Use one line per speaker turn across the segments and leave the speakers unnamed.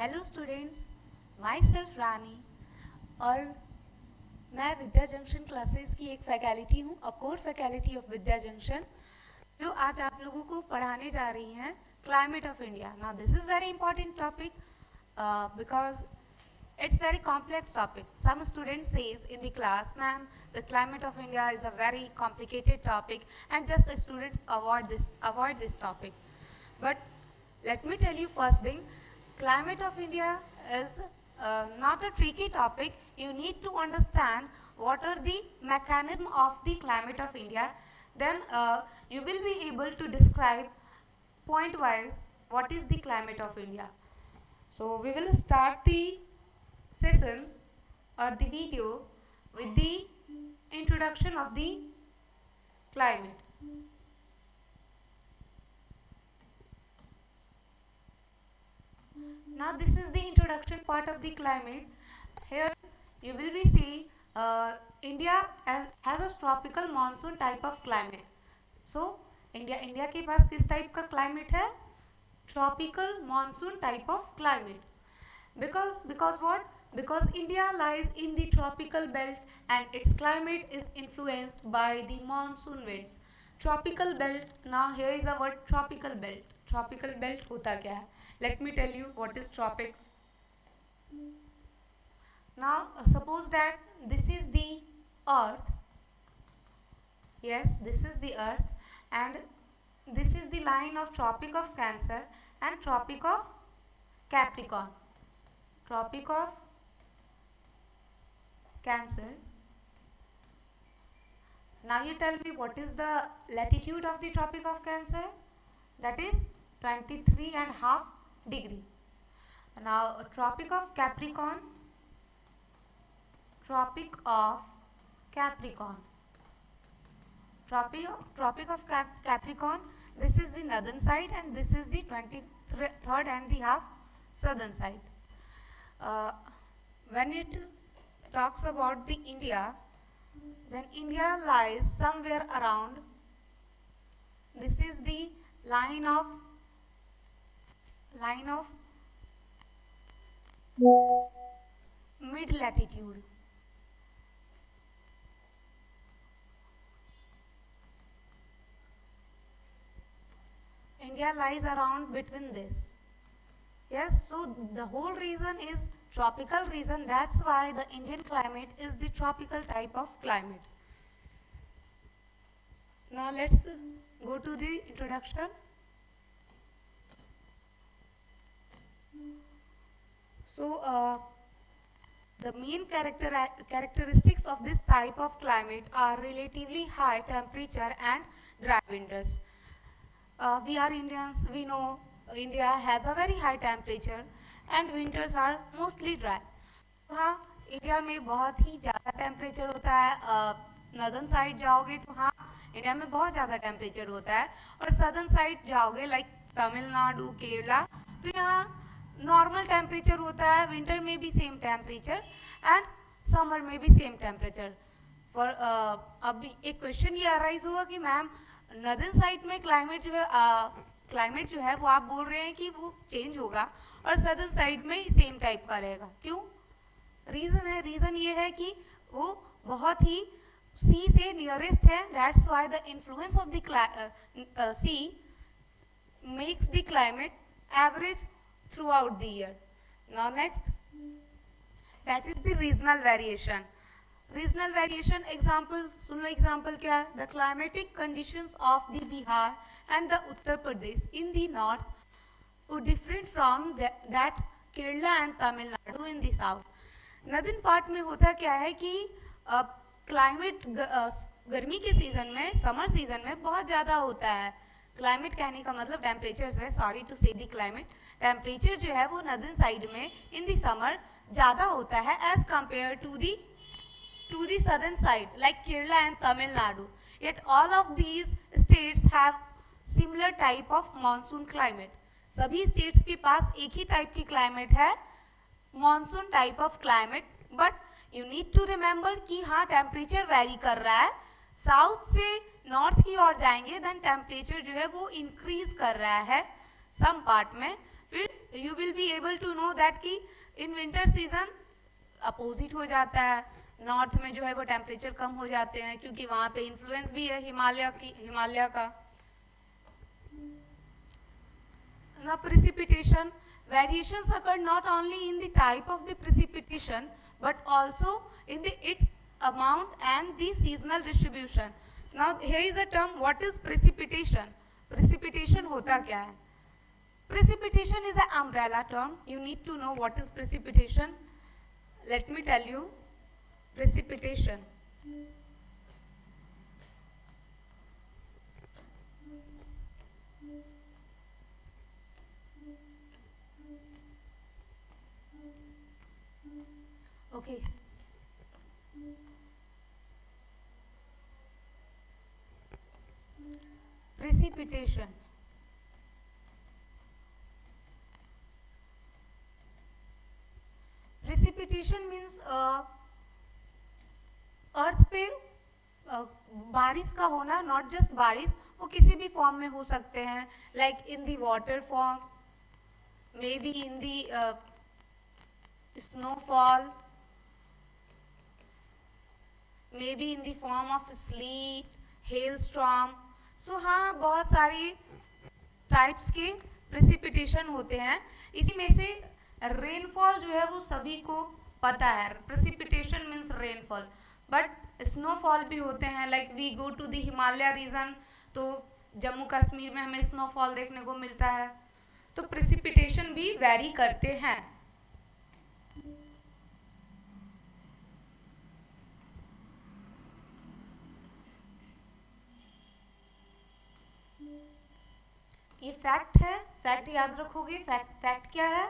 Hello students, my self रानी और मैं विद्या junction classes की एक फैकल्टी हूँ, a core faculty of Vidya junction, जो आज आप लोगों को पढ़ाने जा रही हैं climate of India. Now this is very important topic because it's very complex topic. Some students says in the class, ma'am, the climate of India is a very complicated topic and just the students avoid this topic. But let me tell you first thing, climate of India is not a tricky topic. You need to understand what are the mechanism of the climate of India. Then you will be able to describe point wise what is the climate of India. So we will start the session or the video with the introduction of the climate. Now this is the introduction part of the climate. Here you will be see India has a tropical monsoon type of climate. So India के पास किस type का climate है? Tropical monsoon type of climate. Because what? Because India lies in the tropical belt and its climate is influenced by the monsoon winds. Tropical belt. Now here is the word tropical belt. Tropical belt होता क्या है? Let me tell you what is tropics. Now suppose that this is the earth. Yes, this is the earth and this is the line of Tropic of Cancer and Tropic of Capricorn. Tropic of Cancer. Now you tell me what is the latitude of the Tropic of Cancer? That is 23.5 degree. Now Tropic of Capricorn. Tropic of Capricorn. Tropic of Capricorn. This is the northern side and this is the 23rd and the half southern side. When it talks about the India, then India lies somewhere around. This is the line of mid latitude. India lies around between this. Yes, so the whole reason is tropical reason. That's why the Indian climate is the tropical type of climate. Now let's go to the introduction. So the main characteristics of this type of climate are relatively high temperature and dry winters. We are Indians, we know India has a very high temperature and winters are mostly dry. हाँ, India में बहुत ही ज़्यादा temperature होता है. Northern side जाओगे तो हाँ, India में बहुत ज़्यादा टेम्परेचर होता है और सदर्न साइड जाओगे लाइक तमिलनाडु, केरला, तो यहाँ नॉर्मल टेम्परेचर होता है. विंटर में भी सेम टेम्परेचर एंड समर में भी सेम टेम्परेचर. फॉर अब एक क्वेश्चन ये अराइज होगा कि मैम नॉर्दर्न साइड में क्लाइमेट जो है वो आप बोल रहे हैं कि वो चेंज होगा और सदर्न साइड में सेम टाइप का रहेगा. क्यों? रीज़न ये है कि वो बहुत ही सी से नियरेस्ट है. That's why the influence of the sea makes the climate average throughout the year. Now next, that is the regional variation. Regional variation example सुनो. एग्जाम्पल क्या है? The climatic conditions of the Bihar and the Uttar Pradesh in the north would different from that Kerala and Tamil Nadu in the south. Northern part में होता क्या है कि climate गर्मी के सीजन में, समर सीजन में बहुत ज़्यादा होता है. क्लाइमेट कहने का मतलब टेम्परेचर है. सॉरी टू से दी क्लाइमेट. टेम्परेचर जो है वो नॉर्दर्न साइड में इन दी समर ज़्यादा होता है as compared to the southern side like Kerala and Tamil Nadu. Yet all of these states have similar type of monsoon climate. सभी स्टेट्स के पास एक ही टाइप की क्लाइमेट है, monsoon type of climate. But you need to remember कि हाँ temperature vary कर रहा है. साउथ से नॉर्थ की ओर जाएंगे देन टेम्परेचर जो है वो इंक्रीज कर रहा है सम पार्ट में. फिर you will be able to know that कि इन विंटर सीजन अपोजिट हो जाता है, नॉर्थ में जो है वो टेम्परेचर कम हो जाते हैं क्योंकि वहाँ पे इन्फ्लुएंस भी है हिमालय का। Now precipitation, variations occur not only in the type of the precipitation but also in its amount and the seasonal distribution. Now here is a term, what is precipitation? Precipitation होता क्या है? Precipitation is an umbrella term. You need to know what is precipitation. Let me tell you. Precipitation. Okay. Precipitation. Precipitation means अर्थ पे बारिश का होना, not just बारिश, वो किसी भी फॉर्म में हो सकते हैं, like in the water form, may be in the snowfall, maybe in the form of sleet, hailstorm. So हाँ, बहुत सारे टाइप्स के प्रेसिपिटेशन होते हैं। इसी में से रेनफॉल जो है वो सभी को पता है, precipitation means rainfall, but snowfall भी होते हैं, like we go to the Himalaya region, तो जम्मू कश्मीर में हमें स्नोफॉल देखने को मिलता है, तो प्रेसिपिटेशन भी वेरी करते हैं। ये फैक्ट है, फैक्ट याद रखोगे। फैक्ट क्या है?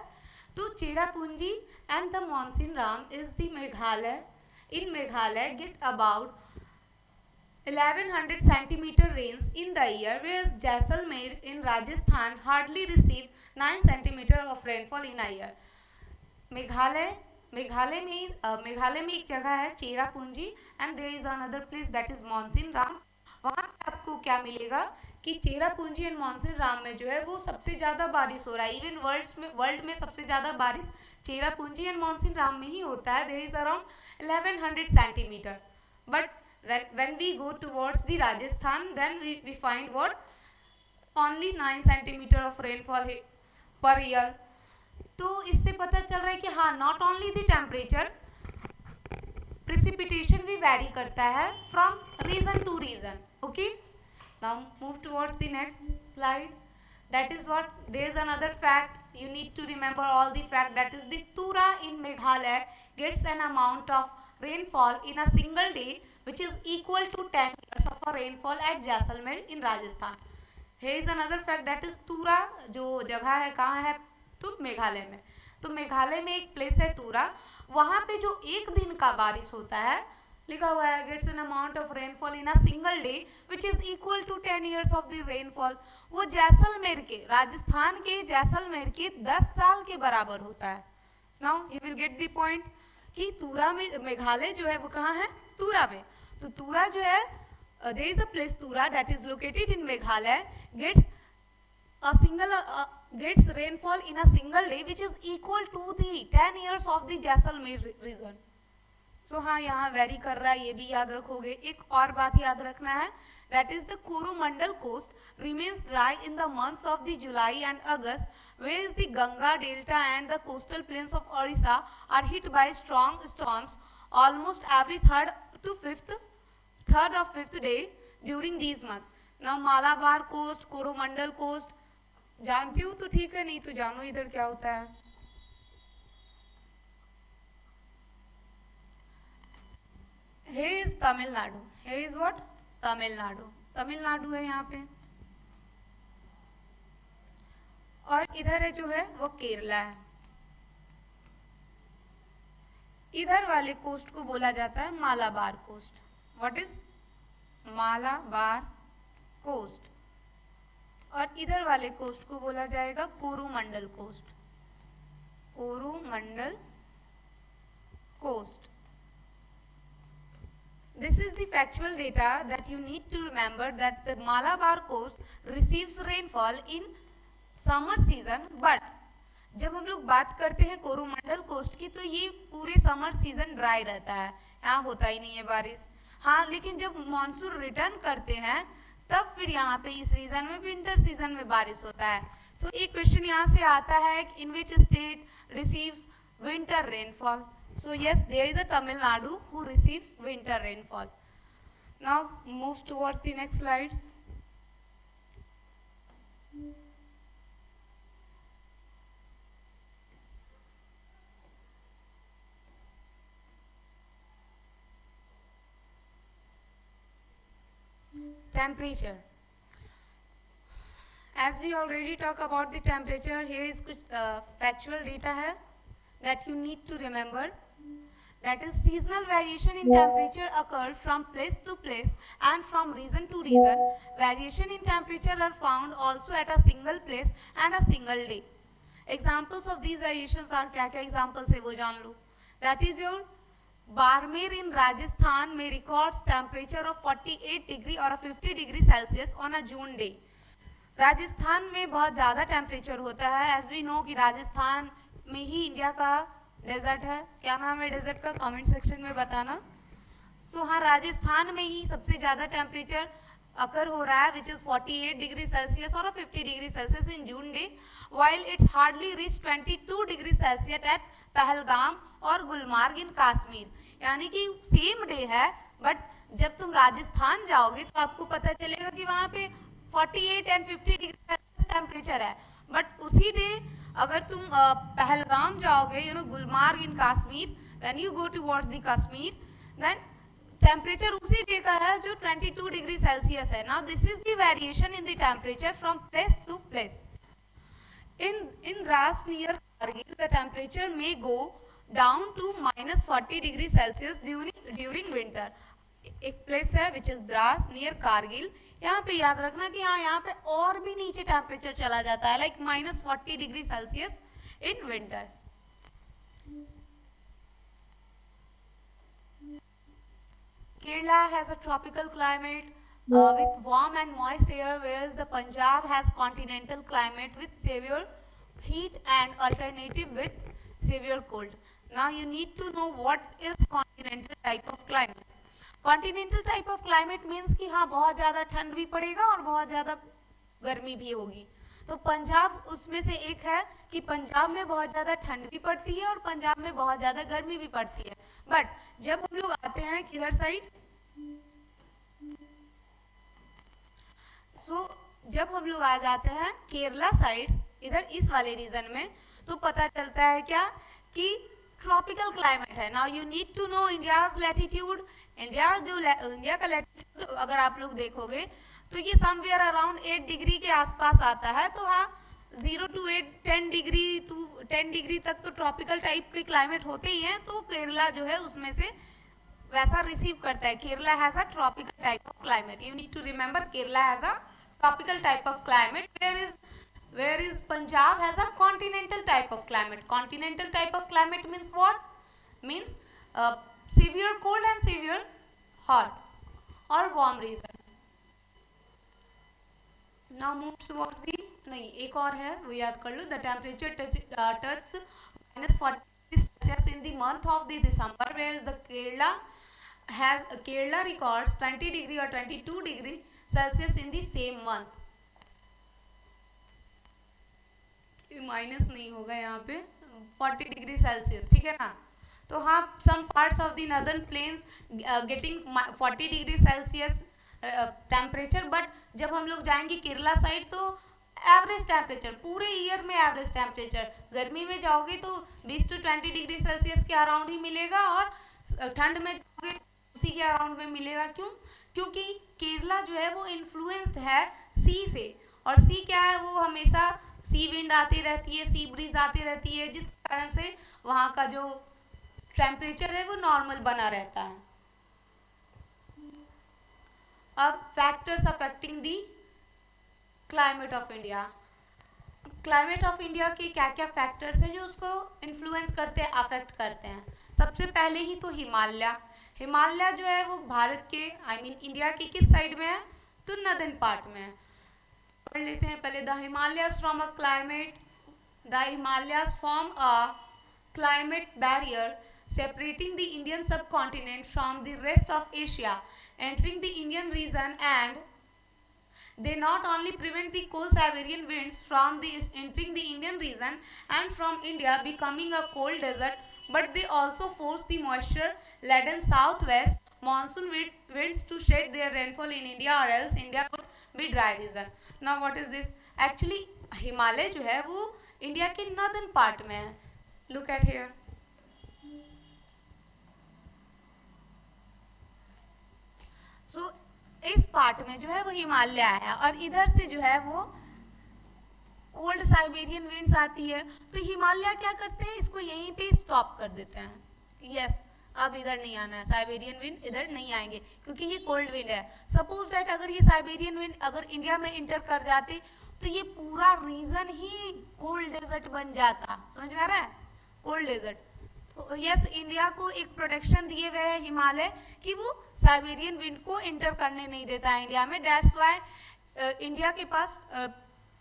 तो Cherrapunji and the monsoon Ram is the Meghalaya, in Meghalaya get about 1100 centimeter rains in the year, whereas Jaisalmer in Rajasthan hardly receive 9 centimeter of rainfall in a year. Meghalaya में एक जगह है Cherrapunji and there is another place that is Mawsynram. वहाँ आपको क्या मिलेगा कि Cherrapunji and monsoon Ram में जो है वो सबसे ज़्यादा बारिश हो रहा है। इवन वर्ल्ड में सबसे ज़्यादा बारिश चेरापूंजी एंड मॉनसून राम में ही होता है। There is around 1100 centimetre. But when we go towards the Rajasthan, then we find what? Only 9 centimeter of rainfall per year. तो इससे पता चल रहा है कि हाँ, not only the temperature, precipitation भी vary करता है from region to region. Okay? Now move towards the next slide. That is what, there is another fact. You need to remember all the fact. That is the Tura in Meghalaya gets an amount of rainfall in a single day which is equal to 10 years of a rainfall at Jaisalmer in Rajasthan. Here is another fact, that is Tura, जो जगह है कहाँ है? तो मेघालय में। तो मेघालय में एक प्लेस है तूरा, वहाँ पे जो एक दिन का बारिश होता है, लिखा हुआ है gets an amount of rainfall in a single day which is equal to 10 years of the rainfall. वो जैसलमेर के, राजस्थान के जैसलमेर के 10 साल के बराबर होता है। Now you will get the point कि तूरा में, मेघालय जो है वो कहाँ है? तूरा में। तो तूरा जो है, there is a place Tura that is located in Meghalaya, gets rainfall in a single day which is equal to the 10 years of the Jaisalmer region. So हाँ, यहाँ वेरी कर रहा है, ये भी याद रखोगे। एक और बात याद रखना है, that is the Coromandel coast remains dry in the months of the July and August, whereas the Ganga Delta and the coastal plains of Orissa are hit by strong storms almost every third or fifth day during these months. Now Malabar coast, Coromandel coast, जानती हूँ तो ठीक है, नहीं तो जानो इधर क्या होता है। Here is Tamil Nadu. Here is what? Tamil Nadu. Tamil Nadu है यहाँ पे, और इधर है जो है वो केरला है। इधर वाले कोस्ट को बोला जाता है Malabar coast. What is Malabar coast? और इधर वाले कोस्ट को बोला जाएगा Coromandel coast. Coromandel coast. This is the factual data that you need to remember, that the Malabar coast receives rainfall in summer season, but जब हम लोग बात करते हैं कोरोमंडल कोस्ट की, तो ये पूरे समर सीजन ड्राई रहता है, यहाँ होता ही नहीं है बारिश। हाँ, लेकिन जब मानसून रिटर्न करते हैं तब फिर यहाँ पे इस रीजन में विंटर सीजन में बारिश होता है। तो एक क्वेश्चन यहाँ से आता है, in which state receives winter rainfall? So yes, there is a Tamil Nadu who receives winter rainfall. Now move towards the next slides. Temperature. As we already talk about the temperature, here is कुछ factual data है that you need to remember. That is, seasonal variation in temperature occur from place to place and from region to region. Variation in temperature are found also at a single place and a single day. Examples of these variations are, क्या क्या examples है वो जान लो. That is your Barmer in Rajasthan may records temperature of 48 degree or 50 degree Celsius on a June day. Rajasthan में बहुत ज़्यादा temperature होता है। एज वी नो कि राजस्थान में ही इंडिया का डेजर्ट है। क्या नाम है डेजर्ट का, कमेंट सेक्शन में बताना। हाँ, राजस्थान में ही सबसे ज़्यादा टेम्परेचर अकर हो रहा है, विच इज़ 48 डिग्री सेल्सियस और 50 degree Celsius in June day, while it's hardly reach 22 degree Celsius at Pahalgam और गुलमार्ग इन कश्मीर। यानी कि सेम डे है, बट जब तुम राजस्थान जाओगे तो आपको पता चलेगा कि वहाँ पे 48 एंड 50 डिग्री सेल्सियस टेम्परेचर है। बट उसी डे अगर तुम पहलगाम जाओगे, Gulmarg in Kashmir, when you go towards the Kashmir, then temperature उसी डे का है जो 22 डिग्री सेल्सियस है। Now this is the variation in the temperature from place to place. In Dras near Kargil, the temperature may go down to -40 degree Celsius during winter. एक place है which is Dras near Kargil. यहाँ पे याद रखना कि हाँ, यहाँ पे और भी नीचे टेम्परेचर चला जाता है, like -40 degree Celsius in winter. Kerala has a tropical climate with warm and moist air, whereas the Punjab has continental climate with severe heat and alternative with severe cold. Now you need to know what is continental type of climate. Continental type of climate means कि हाँ, बहुत ज़्यादा ठंड भी पड़ेगा और बहुत ज़्यादा गर्मी भी होगी। तो पंजाब उसमें से एक है कि पंजाब में बहुत ज़्यादा ठंड भी पड़ती है और पंजाब में बहुत ज़्यादा गर्मी भी पड़ती है। बट जब हम लोग आते हैं किधर साइड, जब हम लोग आ जाते हैं केरला साइड, इधर इस वाले रीजन में, तो पता चलता है क्या कि ट्रॉपिकल क्लाइमेट है। Now you need to know India's latitude. India का लैटिट्यूड अगर आप लोग देखोगे तो ये समवेयर अराउंड 8 डिग्री के आसपास आता है। तो हाँ, 0 to 8 10 डिग्री तक तो ट्रॉपिकल टाइप के क्लाइमेट होते ही हैं। तो केरला जो है उसमें से वैसा रिसीव करता है। Kerala has a tropical type of climate. You need to remember Kerala has a tropical type of climate, whereas Punjab has a continental type of climate. Continental type of climate means what? Means severe cold and severe hot or warm region. Now move towards the, नहीं एक और है वो याद कर लो। The temperature touches -40 Celsius in the month of the December, whereas the Kerala records 20 degree or 22 degree Celsius in the same month. Minus नहीं होगा यहाँ पे, 40 डिग्री सेल्सियस, ठीक है ना। तो हाँ, some parts of the northern plains getting 40 degree Celsius temperature, but जब हम लोग जाएंगे केरला साइड तो एवरेज टेम्परेचर, पूरे ईयर में एवरेज टेम्परेचर। गर्मी में जाओगे तो 20 to 20 डिग्री सेल्सियस के अराउंड ही मिलेगा और ठंड में जाओगे उसी के अराउंड में मिलेगा। क्यों? क्योंकि केरला जो है वो इन्फ्लुएंस्ड है सी से, और सी क्या है, वो हमेशा सी विंड आती रहती है, सी ब्रीज आती रहती है, जिस कारण से वहाँ का जो टेम्परेचर है वो नॉर्मल बना रहता है। अब factors affecting the climate of India. Climate of India के क्या क्या फैक्टर्स हैं जो उसको इन्फ्लुएंस करते हैं, अफेक्ट करते हैं। सबसे पहले ही तो हिमालय जो है वो भारत के इंडिया के किस साइड में है, तो नदर्न पार्ट में है। पढ़ लेते हैं पहले। The Himalayas from a climate, The Himalayas form a climate barrier separating the Indian subcontinent from the rest of Asia, entering the Indian region, and they not only prevent the cold Siberian winds from entering the Indian region and from India becoming a cold desert, but they also force the moisture-laden southwest monsoon winds to shed their rainfall in India, or else India would be dry region. Now what is this? Actually Himalaya जो है वो India के northern part में है. Look at here. सो इस part में जो है वो हिमालय है और इधर से जो है वो कोल्ड साइबेरियन विंड्स आती है. तो हिमालय क्या करते हैं, इसको यहीं पे स्टॉप कर देते हैं. यस, अब इधर नहीं आना है, साइबेरियन विंड इधर नहीं आएंगे क्योंकि ये कोल्ड विंड है. सपोज दैट अगर ये साइबेरियन विंड अगर इंडिया में इंटर कर जाते तो ये पूरा रीजन ही कोल्ड डेजर्ट बन जाता. समझ में आ रहा है, कोल्ड डेजर्ट. तो यस, इंडिया को एक प्रोटेक्शन दिए हुए है हिमालय कि वो साइबेरियन विंड को इंटर करने नहीं देता है इंडिया में. दैट्स वाई इंडिया के पास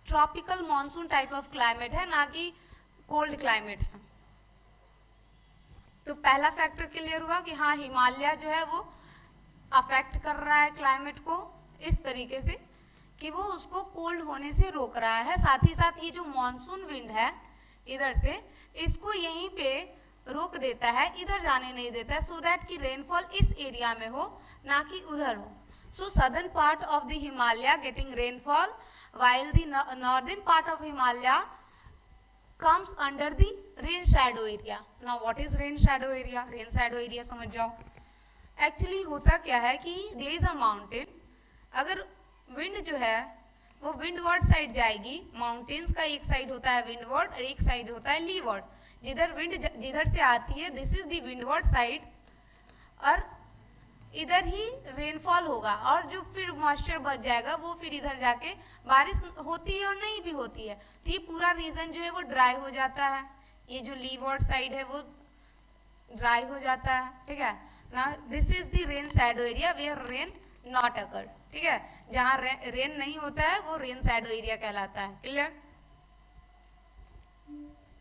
tropical monsoon type of climate है, ना कि कोल्ड क्लाइमेट है. तो पहला फैक्टर क्लियर हुआ कि हाँ हिमालय जो है वो अफेक्ट कर रहा है क्लाइमेट को इस तरीके से कि वो उसको कोल्ड होने से रोक रहा है. साथ ही साथ ये जो मॉनसून विंड है इधर से, इसको यहीं पे रोक देता है, इधर जाने नहीं देता है, सो दैट कि रेनफॉल इस एरिया में हो ना कि उधर हो. So southern part of the Himalaya getting rainfall while the northern part of Himalaya comes under the rain shadow area. Now what is rain shadow area? Rain shadow area समझ जाओ. Actually होता क्या है कि there is a mountain. अगर wind जो है वो विंडवर्ड साइड जाएगी, माउंटेन्स का एक साइड होता है विंडवर्ड और एक साइड होता है लीवर्ड. जिधर विंड जिधर से आती है this is the windward side और इधर ही रेनफॉल होगा और जो फिर मॉइस्चर बच जाएगा वो फिर इधर जाके बारिश होती है और नहीं भी होती है. तो ये पूरा रीजन जो है वो ड्राई हो जाता है. ये जो लीवर्ड साइड है वो ड्राई हो जाता है. ठीक है ना, this is the rain shadow area where rain not occur. ठीक है, जहाँ रेन नहीं होता है वो रेन शैडो एरिया कहलाता है. Clear?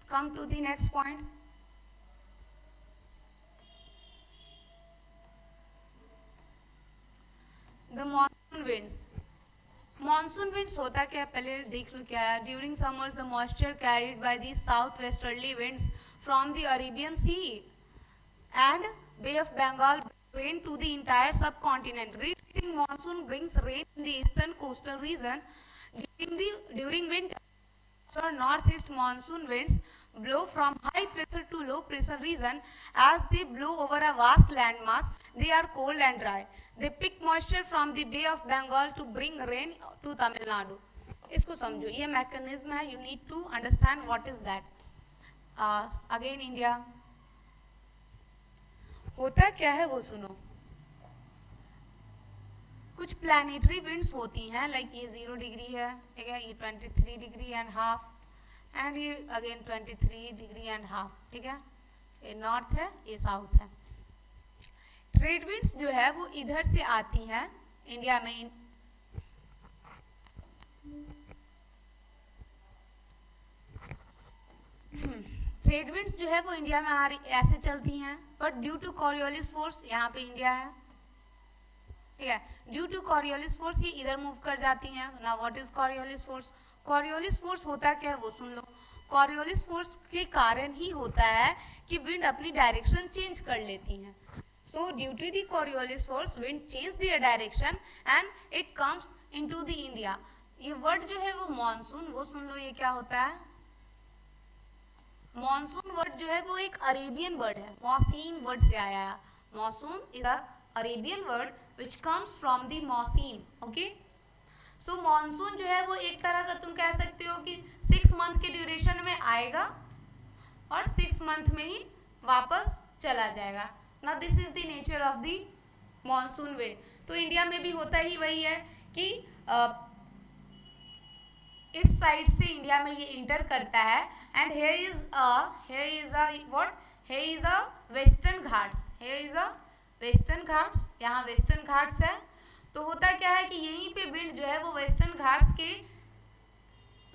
Come to the next point. The monsoon winds. Monsoon winds होता क्या है पहले देख लो क्या है. During summers the moisture carried by the south westerly winds from the Arabian Sea and Bay of Bengal rain to the entire subcontinent. Reaching monsoon brings rain in the eastern coastal region. During winter, northeast monsoon winds blow from high pressure to low pressure region. As they blow over a vast landmass, they are cold and dry. They pick moisture from the Bay of Bengal to bring rain to Tamil Nadu. इसको समझो, ये mechanism है. You need to understand what is that. Again India. होता क्या है वो सुनो. कुछ प्लैनेटरी विंड्स होती हैं, लाइक ये 0 डिग्री है, ठीक है, ये 23 डिग्री एंड हाफ एंड ये अगेन 23 डिग्री एंड हाफ. ठीक है, ये नॉर्थ है ये साउथ है. ट्रेड विंड्स जो है वो इधर से आती हैं इंडिया में. ट्रेड विंड्स जो है वो इंडिया में ऐसे चलती हैं, but due to Coriolis force यहाँ पे इंडिया है. ठीक है, ड्यू टू कॉरियोलिस फोर्स ये इधर मूव कर जाती हैं. ना what is Coriolis force? Coriolis force होता क्या है वो सुन लो. कॉरियोलिस फोर्स के कारण ही होता है कि विंड अपनी डायरेक्शन चेंज कर लेती हैं. So due to the Coriolis force wind change their direction and it comes into the India. ये वर्ड जो है वो मॉनसून, वो सुन लो ये क्या होता है. मॉनसून वर्ड जो है वो एक अरेबियन वर्ड है, मॉसीन वर्ड से आया है. Monsoon is a Arabian word which comes from the monsoon. okay, so monsoon जो है वो एक तरह का तुम कह सकते हो कि 6 मंथ के ड्यूरेशन में आएगा और 6 मंथ में ही वापस चला जाएगा. now this is the nature of the monsoon wind. तो इंडिया में भी होता ही वही है कि इस साइड से इंडिया में ये इंटर करता है and here is a western Ghats. here is a western Ghats, यहाँ वेस्टर्न घाट्स है. तो होता क्या है कि यहीं पे विंड जो है वो वेस्टर्न घाट्स के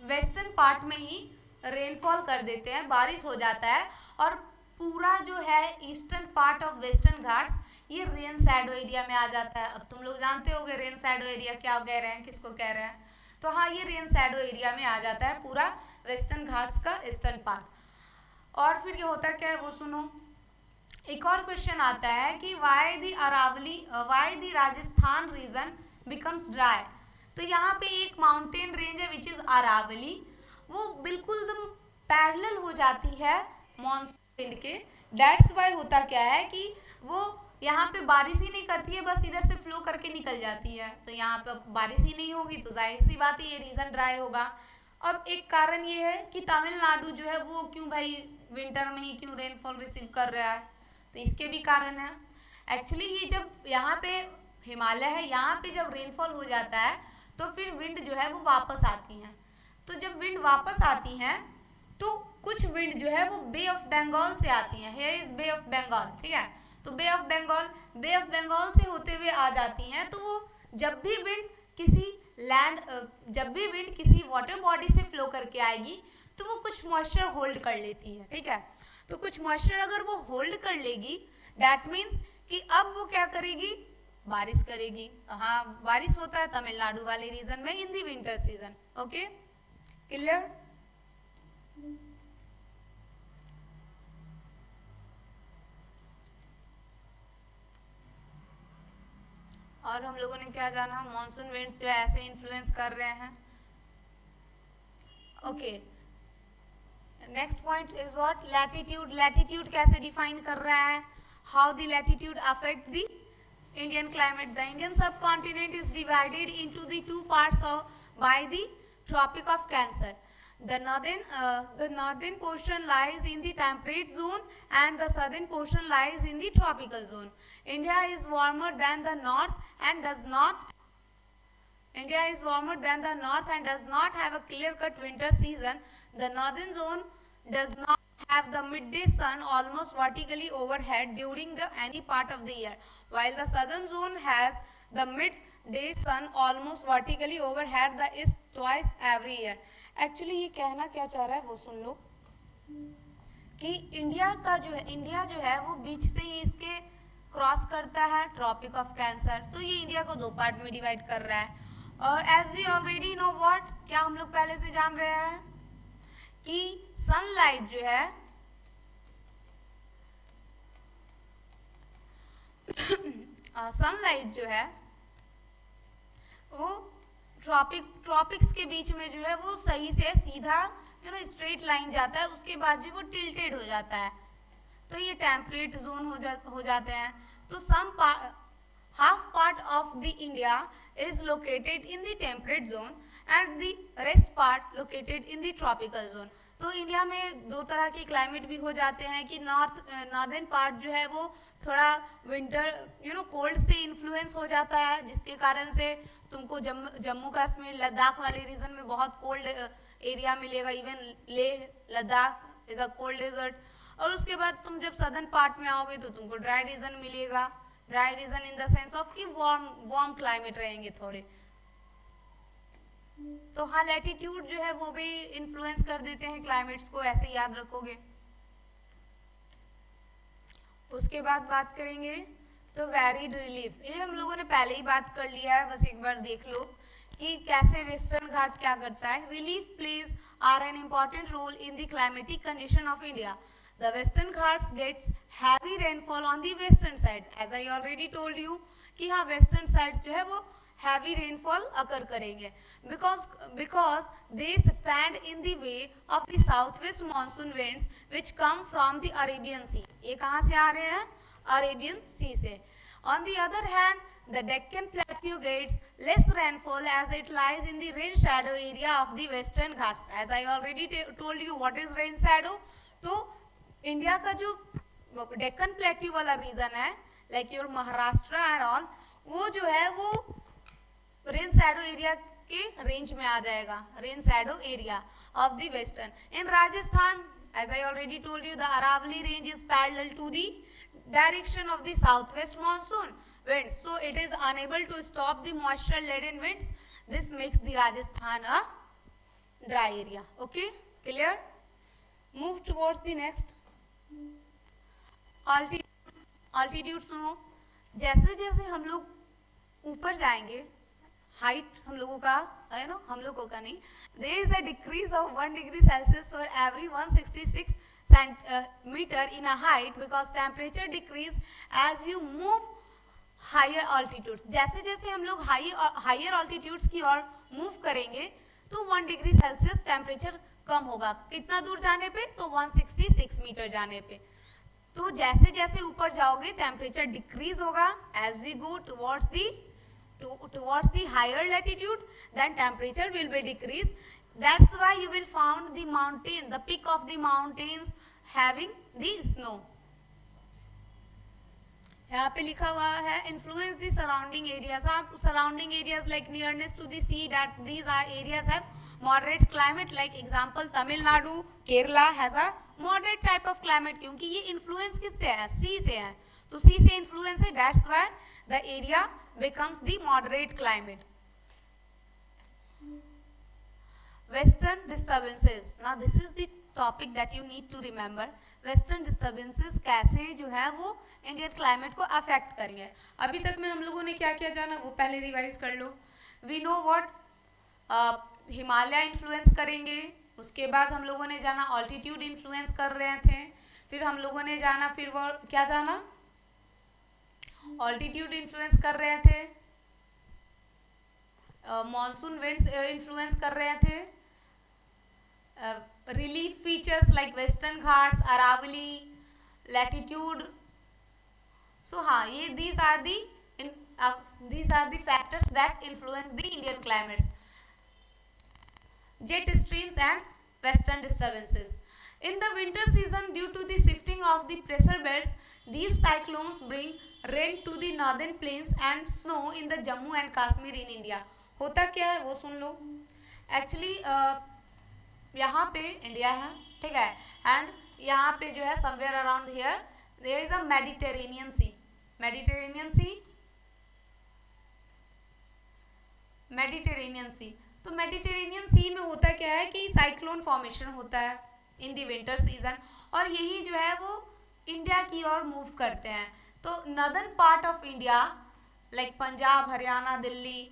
वेस्टर्न पार्ट में ही रेनफॉल कर देते हैं, बारिश हो जाता है, और पूरा जो है eastern part of western Ghats ये रेन शैडो एरिया में आ जाता है। अब तुम लोग जानते होगे रेन शैडो एरिया क्या कह रहे हैं, किसको कह रहे हैं। तो हाँ, ये रेन शैडो एरिया में आ जाता है पूरा वेस्टर्न घाट्स का ईस्टर्न पार्ट। और फिर ये होता क्या है वो सुनो। एक और क्वेश्चन आता है कि why the Rajasthan region becomes dry. तो यहाँ पे एक माउंटेन रेंज है विच इज अरावली, वो बिल्कुल एकदम पैरेलल हो जाती है मॉनसून विंड के। दैट्स वाई होता क्या है कि वो यहाँ पे बारिश ही नहीं करती है, बस इधर से फ्लो करके निकल जाती है। तो यहाँ पे बारिश ही नहीं होगी तो जाहिर सी बात है ये रीजन ड्राई होगा। अब एक कारण ये है कि तमिलनाडु जो है वो क्यों भाई विंटर में ही क्यों रेनफॉल रिसीव कर रहा है, तो इसके भी कारण है। एक्चुअली ये जब यहाँ पे हिमालय है, यहाँ पे जब रेनफॉल हो जाता है तो फिर विंड जो है वो वापस आती हैं। तो जब विंड वापस आती हैं तो कुछ विंड जो है वो बे ऑफ बंगाल से आती हैं। Here is Bay of Bengal, ठीक है। तो बे ऑफ बंगाल से होते हुए आ जाती हैं। तो वो जब भी विंड किसी वाटर बॉडी से फ्लो करके आएगी तो वो कुछ मॉइस्चर होल्ड कर लेती है, ठीक है। तो कुछ मॉइस्चर अगर वो होल्ड कर लेगी, दैट मीन्स कि अब वो क्या करेगी, बारिश करेगी। हाँ, बारिश होता है तमिलनाडु वाले रीजन में इन दी विंटर सीजन। Okay, clear. और हम लोगों ने क्या जाना, मॉनसून विंड्स जो है ऐसे इन्फ्लुएंस कर रहे हैं। Okay, next point is what, latitude. Latitude कैसे डिफाइन कर रहा है, how the latitude affect the Indian climate. The Indian subcontinent is divided into the two parts by the Tropic of Cancer. The northern portion lies in the temperate zone and the southern portion lies in the tropical zone. India is warmer than the north and does not have a clear-cut winter season. The northern zone does not have the midday sun almost vertically overhead during any part of the year, while the southern zone has the midday sun almost vertically overhead the east twice every year. Actually ये कहना क्या चाह रहा है वो सुन लो कि India जो है वो बीच से ही इसके क्रॉस करता है ट्रॉपिक ऑफ कैंसर। तो ये इंडिया को दो पार्ट में डिवाइड कर रहा है। और as we already know what, क्या हम लोग पहले से जान रहे हैं कि सनलाइट जो है वो ट्रॉपिक्स के बीच में जो है वो सही से सीधा स्ट्रेट लाइन जाता है, उसके बाद जो वो टिल्टेड हो जाता है। तो ये टेम्परेट जोन हो जाते हैं। तो half part of the India is located in the temperate zone and the rest part located in the tropical zone. तो इंडिया में दो तरह के क्लाइमेट भी हो जाते हैं कि नॉर्दर्न पार्ट जो है वो थोड़ा विंटर कोल्ड से इन्फ्लुएंस हो जाता है, जिसके कारण से तुमको जम्मू कश्मीर लद्दाख वाले रीजन में बहुत कोल्ड एरिया मिलेगा। Even Leh Ladakh is a cold desert. और उसके बाद तुम जब सदर्न पार्ट में आओगे तो तुमको ड्राई रीजन मिलेगा। Dry region in the sense of कि वार्म क्लाइमेट रहेंगे थोड़े। तो हाँ, लैटिट्यूड जो है वो भी इन्फ्लुएंस कर देते हैं क्लाइमेट्स को, ऐसे याद रखोगे। उसके बाद बात करेंगे तो वैरिड रिलीफ। ये हम लोगों ने पहले ही बात कर लिया है, बस एक बार देख लो कि कैसे वेस्टर्न घाट क्या करता है। Relief plays are an important role in the climatic condition of India. The Western Ghats gets heavy rainfall on the western side. As I already told you कि हाँ western sides जो है वो heavy rainfall occur करेंगे because they stand in the way of the southwest monsoon winds which come from the Arabian Sea. ये कहाँ से आ रहे हैं? Arabian Sea से. On the other hand, the Deccan Plateau gets less rainfall as it lies in the rain shadow area of the Western Ghats. As I already told you what is rain shadow. तो India का जो Deccan plateau वाला region है, like your Maharashtra and all, वो जो है वो rain shadow area के रेंज में आ जाएगा, rain shadow area of the western. In Rajasthan, as I already told you, the Aravalli range is parallel to the direction of the south west monsoon winds, so it is unable to stop the moisture laden winds. This makes the Rajasthan a dry area. Okay, clear? towards the next altitude सुनो, जैसे जैसे हम लोग ऊपर जाएंगे, height हम लोगों का है ना, हम लोगों का नहीं, there is a decrease of 1 degree Celsius for every 166 meter in a height because temperature decrease as you move higher altitudes. जैसे जैसे हम लोग higher altitudes की ओर मूव करेंगे तो 1 डिग्री सेल्सियस टेम्परेचर कम होगा. कितना दूर जाने पे? तो 166 मीटर जाने पे. तो जैसे जैसे ऊपर जाओगे टेम्परेचर डिक्रीज होगा. As we go towards the higher latitude, then temperature will be decreased. That's why you will find the peak of the mountains having the snow. यहाँ पे लिखा हुआ है influence the surrounding areas like nearness to the sea, that these areas have moderate climate. Like example Tamil Nadu, Kerala has a moderate type of climate क्योंकि ये influence किससे है? sea से है. तो sea से influence है, that's why the area becomes the moderate climate. Western disturbances. Now this is the topic that you need to remember. Western disturbances कैसे जो है वो इंडियन क्लाइमेट को अफेक्ट करेंगे. अभी तक में हम लोगों ने क्या क्या जाना वो पहले रिवाइज कर लो. We know what Himalaya influence करेंगे. उसके बाद हम लोगों ने जाना ऑल्टीट्यूड इन्फ्लुएंस कर रहे थे. फिर हम लोगों ने जाना फिर वो क्या जाना ऑल्टीट्यूड इन्फ्लुएंस कर रहे थे. मॉनसून विंड्स इन्फ्लुएंस कर रहे थे. Relief features like western Ghats, Aravalli, latitude. So हाँ, ये these are the factors that influence the Indian climates. Jet streams and western disturbances. In the winter season, due to the shifting of the pressure belts, these cyclones bring rain to the northern plains and snow in the Jammu and Kashmir in India. होता क्या है वो सुन लो. Actually यहाँ पे India है, ठीक है, and यहाँ पे जो है somewhere around here there is a Mediterranean Sea. तो मेडिटेरेनियन सी में होता क्या है कि साइक्लोन फॉर्मेशन होता है इन द विंटर सीजन, और यही जो है वो इंडिया की ओर मूव करते हैं. तो northern part of India like Punjab, Haryana, Delhi,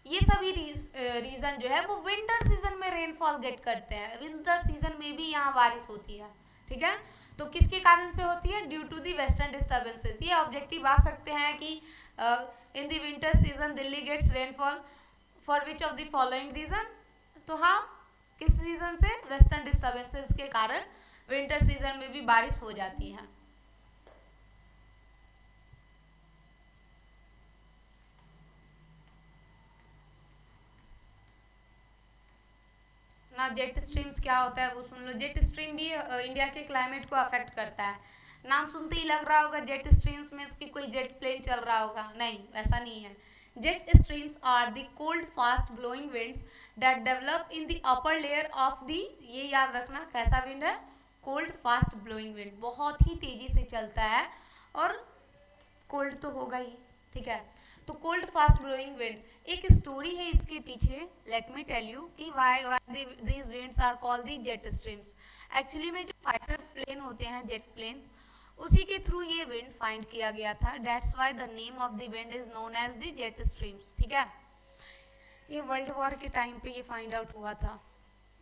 ये सभी रीजन जो है वो विंटर सीजन में रेनफॉल गेट करते हैं. विंटर सीजन में भी यहाँ बारिश होती है, ठीक है. तो किसके कारण से होती है? Due to the western disturbances. ये ऑब्जेक्टिव आ सकते हैं कि in the winter season Delhi gets rainfall for which of the following region. तो हाँ, किस रीजन से? वेस्टर्न डिस्टर्बेंसेस के कारण विंटर सीजन में भी बारिश हो जाती है. ना जेट स्ट्रीम्स क्या होता है वो सुन लो. जेट स्ट्रीम भी इंडिया के क्लाइमेट को अफेक्ट करता है. नाम सुनते ही लग रहा होगा जेट स्ट्रीम्स में इसकी कोई जेट प्लेन चल रहा होगा. नहीं, ऐसा नहीं है. Jet streams are the cold fast blowing winds that develop in the upper layer of the, ये याद रखना कैसा विंड है? Cold fast blowing wind. बहुत ही तेजी से चलता है और कोल्ड तो होगा ही, ठीक है. तो कोल्ड फास्ट ब्लोइंग विंड, एक स्टोरी है इसके पीछे. लेट मी टेल यू कि why these winds are called the jet streams. Actually में जो फाइटर प्लेन होते हैं, जेट प्लेन, उसी के थ्रू ये विंड फाइंड किया गया था. That's why the name of the wind is known as the jet streams, ठीक है. ये वर्ल्ड वॉर के टाइम पे ये फाइंड आउट हुआ था,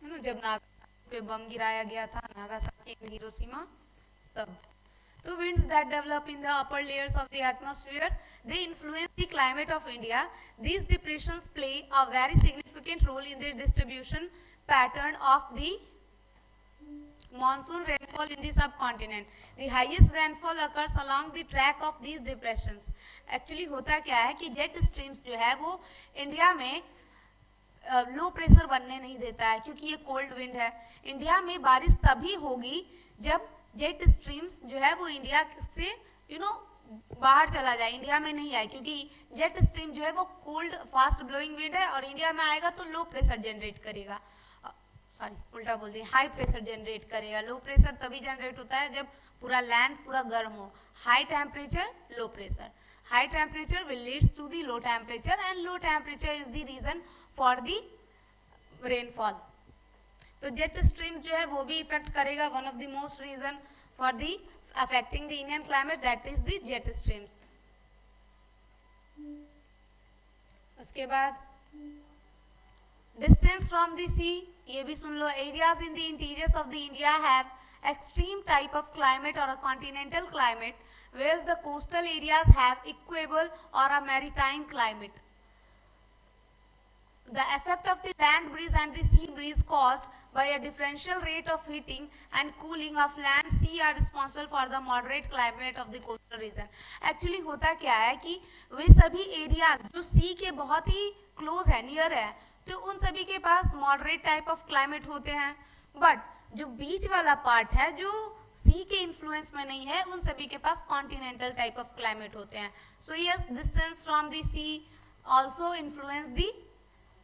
है ना, जब नागासाकी पे बम गिराया गया था, नागासाकी एंड हिरोशिमा, तब. So winds that develop in the upper layers of the atmosphere, they influence the climate of India. These depressions play a very significant role in the distribution pattern of the monsoon rainfall in the subcontinent. The highest rainfall occurs along the track of these depressions. Actually होता क्या है कि jet streams जो है वो India में low pressure बनने नहीं देता है क्योंकि ये कोल्ड विंड है. इंडिया में बारिश तभी होगी जब जेट स्ट्रीम्स जो है वो इंडिया से बाहर चला जाए, इंडिया में नहीं आए, क्योंकि जेट स्ट्रीम जो है वो कोल्ड फास्ट ब्लोइंग विंड है और इंडिया में आएगा तो लो प्रेशर जनरेट करेगा. सॉरी, उल्टा बोल दिया, हाई प्रेशर जनरेट करेगा. लो प्रेशर तभी जनरेट होता है जब पूरा लैंड पूरा गर्म हो. High temperature, low pressure. High temperature will leads to the low temperature and low temperature is the reason for the rainfall. तो तो जेट स्ट्रीम्स जो है वो भी इफेक्ट करेगा. One of the most reason for the affecting the Indian climate that is the jet streams. उसके बाद distance from the sea, ये भी सुन लो. Areas in the interiors of the India have extreme type of climate or a continental climate, whereas the coastal areas have equable or a maritime climate. The effect of the land breeze and the sea breeze caused by a differential rate of heating and cooling of land sea are responsible for the moderate climate of the coastal region. Actually होता क्या है कि वे सभी areas जो sea के बहुत ही close है, near है, तो उन सभी के पास moderate type of climate होते हैं. But जो बीच वाला पार्ट है जो सी के इन्फ्लुएंस में नहीं है, उन सभी के पास कॉन्टिनेंटल टाइप ऑफ क्लाइमेट होते हैं. So yes, distance from the sea also influence the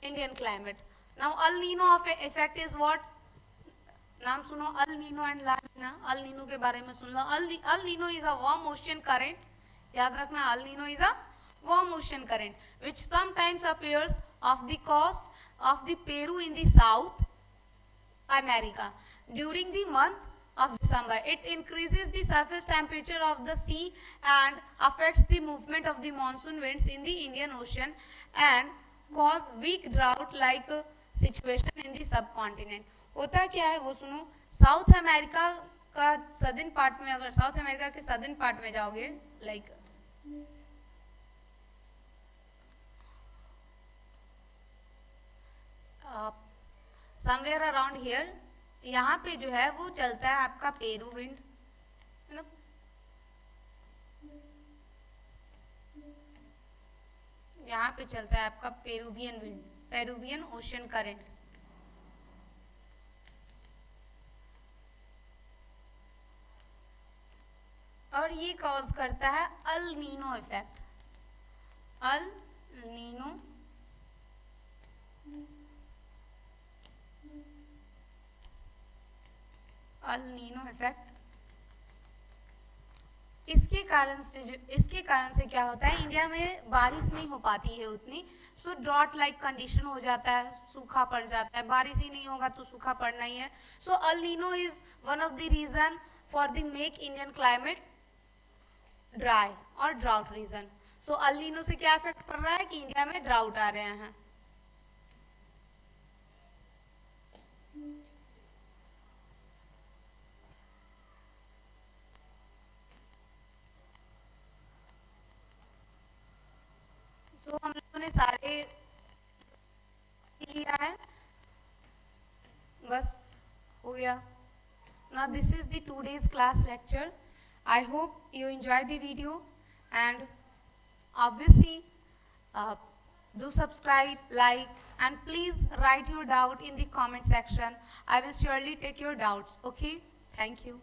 Indian climate. Now El Nino of effect is what. नाम सुनो, El Nino and La Nina. El Nino के बारे में सुन लो. El Nino is a warm ocean current. याद रखना, El Nino is a warm ocean current which sometimes appears off the coast of the Peru in the south America during the month of December. It increases the surface temperature of the sea and affects the movement of the monsoon winds in the Indian Ocean and cause weak drought-like situation in the subcontinent. होता क्या है वो सुनो. South America का southern part में, अगर south America के southern part में जाओगे, लाइक समवेयर अराउंड हियर, यहाँ पे जो है वो चलता है आपका पेरू विंड, है ना. यहाँ पे चलता है आपका Peruvian wind, Peruvian ocean current. और ये कॉज करता है El Nino effect. El Nino El Nino effect. इसके कारण से क्या होता है, इंडिया में बारिश नहीं हो पाती है उतनी. सो ड्रॉट लाइक कंडीशन हो जाता है, सूखा पड़ जाता है. बारिश ही नहीं होगा तो सूखा पड़ना ही है. So El Nino is one of the reason for the make Indian climate dry और drought region. So El Nino से क्या इफेक्ट पड़ रहा है कि इंडिया में ड्राउट आ रहे हैं. सो हम लोगों ने सारे लिया है, बस हो गया. Now this is the 2 days class lecture. I hope you enjoy the video and obviously do subscribe, like and please write your doubt in the comment section. I will surely take your doubts. Okay, thank you.